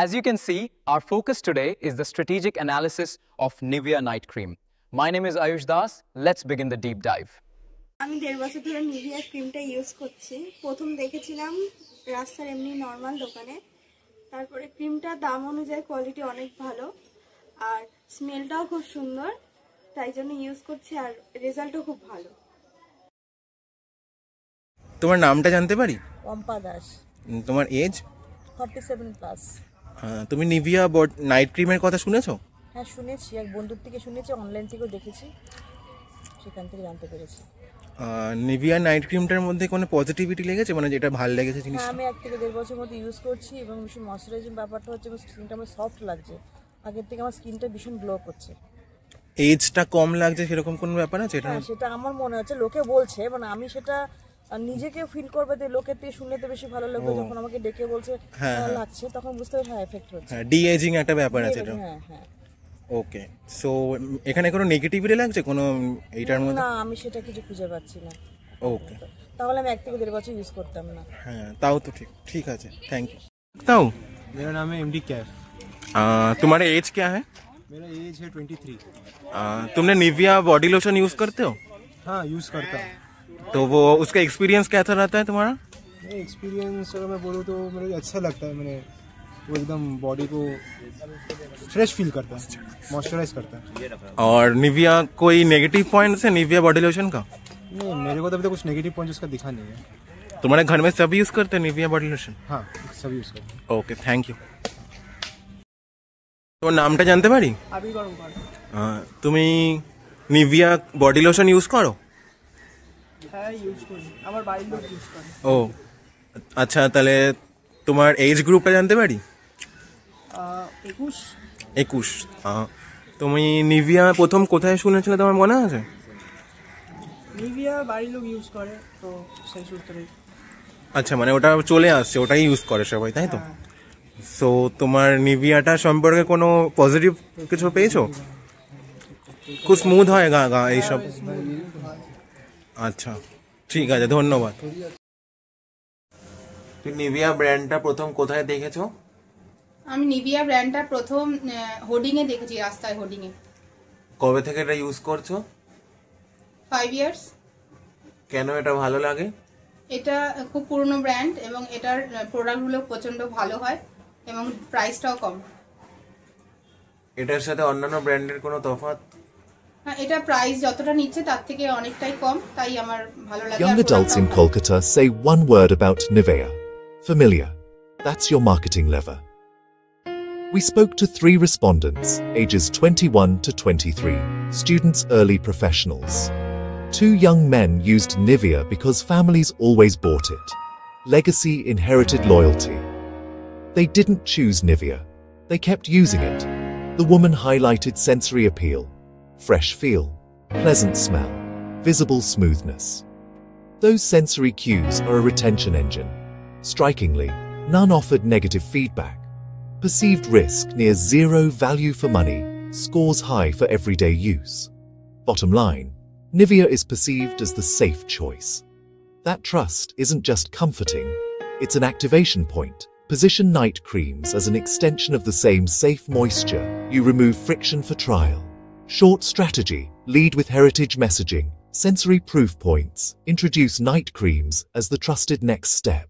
As you can see, our focus today is the strategic analysis of Nivea Night Cream. My name is Ayush Das. Let's begin the deep dive. আমি 1.5 বছর ধরে Nivea ক্রিমটা use করছি। প্রথম দেখেছিলাম রাস্তার এমনি নরমাল দোকানে, তারপরে ক্রিমটার দাম অনুযায়ী কোয়ালিটি অনেক ভালো আর স্মেলটাও খুব সুন্দর, তাই জন্য ইউজ করছি আর রেজাল্টও খুব ভালো। তোমার নামটা জানতে পারি? পম্পা দাস। তোমার এজ? 47 প্লাস। তুমি নিভিয়া নাইট ক্রিমের কথা শুনেছো? হ্যাঁ শুনেছি, এক বন্ধুর থেকে শুনেছি, অনলাইন থেকেও দেখেছি, সেখান থেকে জানতে পেরেছি। নিভিয়া নাইট ক্রিমটার মধ্যে কোনো পজিটিভিটি লেগেছে, মানে যেটা ভালো লেগেছে জিনিস? হ্যাঁ, আমি 1 থেকে 1.5 বছর মধ্যে ইউজ করছি এবং ভীষণ ময়শ্চারাইজিং ব্যাপারটা হচ্ছে, আমার স্কিনটা আমার সফট লাগছে, আগের থেকে আমার স্কিনটা ভীষণ গ্লো করছে। এজটা কম লাগছে সেরকম কোনো ব্যাপার আছে? হ্যাঁ সেটা আমার মনে হচ্ছে, লোকে বলছে, মানে আমি সেটা নিজেকে ফিল করবে যে লোকের থেকে শুনলে তো বেশি ভালো লাগবে, যখন আমাকে ডেকে বলছে লাগছে তখন বুঝতে পারছি হ্যাঁ এফেক্ট হচ্ছে। হ্যাঁ, ডি এজিং একটা ব্যাপার আছে এটা। হ্যাঁ হ্যাঁ। ওকে, সো এখানে কোনো নেগেটিভিটি লাগছে কোনো এইটার মধ্যে? না, আমি সেটা কিছু খুঁজে পাচ্ছি না। ওকে, তাহলে আমি 1 থেকে 1.5 বছর ইউজ করতাম না। হ্যাঁ তাও তো ठीक আছে, थैंक यू। ताऊ, मेरा नाम है एमडी कैफ। तुम्हारा एज क्या है? मेरा एज है 23। तुमने निविया बॉडी लोशन यूज करते हो? हाँ, यूज़ करता हूँ। तो वो उसका एक्सपीरियंस कैसा रहता है तुम्हारा? एक्सपीरियंस अगर मैं बोलूँ तो मुझे अच्छा लगता है। मैंने वो एकदम बॉडी को फ्रेश फील करता है, मॉइस्चराइज करता है। और निविया कोई नेगेटिव पॉइंट है निविया बॉडी लोशन का? नहीं, मेरे को तो अभी तक कुछ नेगेटिव पॉइंट उसका दिखा नहीं है। तुम्हारे घर में सब यूज करते हैं निविया बॉडी लोशन? हाँ, सब यूज़ करते हैं। Okay, thank you. तो नामটা জানতে পারি? আবি গরমকার। তুমি নিভিয়া বডি লোশন ইউজ করো? হ্যাঁ ইউজ করি, আমার বাড়ির লোক ইউজ করে। ও আচ্ছা, তাহলে তোমার এজ গ্রুপটা জানতে পারি? 21। তুমি নিভিয়া প্রথম কোথায় শুনেছিলে তোমার মনে আছে? নিভিয়া বাড়ির লোক ইউজ করে, তো সেই সূত্রে। আচ্ছা, মানে ওটা চলে আসছে, ওটাই ইউজ করে সবাই, তাই তো? সো তোমার নিভিয়াটা সম্পর্কে কোনো পজিটিভ কিছু পেয়েছো? খুব স্মুথ হয় গা গা এইসব? আচ্ছা ঠিক আছে, ধন্যবাদ। তুই নিভিয়া ব্র্যান্ডটা প্রথম কোথায় দেখেছো? আমি নিভিয়া ব্র্যান্ডটা প্রথম হোর্ডিংয়ে দেখেছি, রাস্তায় হোর্ডিংয়ে। কবে থেকে এটা ইউজ করছো? 5 ইয়ার্স। কেন এটা ভালো লাগে? এটা খুব পুরনো ব্র্যান্ড এবং এটার প্রোডাক্টগুলো প্রচন্ড ভালো হয় এবং প্রাইসটাও কম। এটার সাথে অন্যান্য ব্র্যান্ডের কোনো তফাৎ? হ্যাঁ, এটা প্রাইস যতটা নিচ্ছে তার থেকে অনেকটাই কম, তাই আমার ভালো লাগে। Young adults in Kolkata say one word about Nivea. Familiar. That's your marketing lever. We spoke to 3 respondents, ages 21 to 23, students, early professionals. 2 young men used Nivea because families always bought it. Legacy inherited loyalty. They didn't choose Nivea. They kept using it. The woman highlighted sensory appeal, fresh feel, pleasant smell, visible smoothness. Those sensory cues are a retention engine. Strikingly, none offered negative feedback. Perceived risk near 0, value for money, scores high for everyday use. Bottom line, Nivea is perceived as the safe choice. That trust isn't just comforting, it's an activation point. Position night creams as an extension of the same safe moisture. You remove friction for trial. Short strategy, lead with heritage messaging, sensory proof points, introduce night creams as the trusted next step.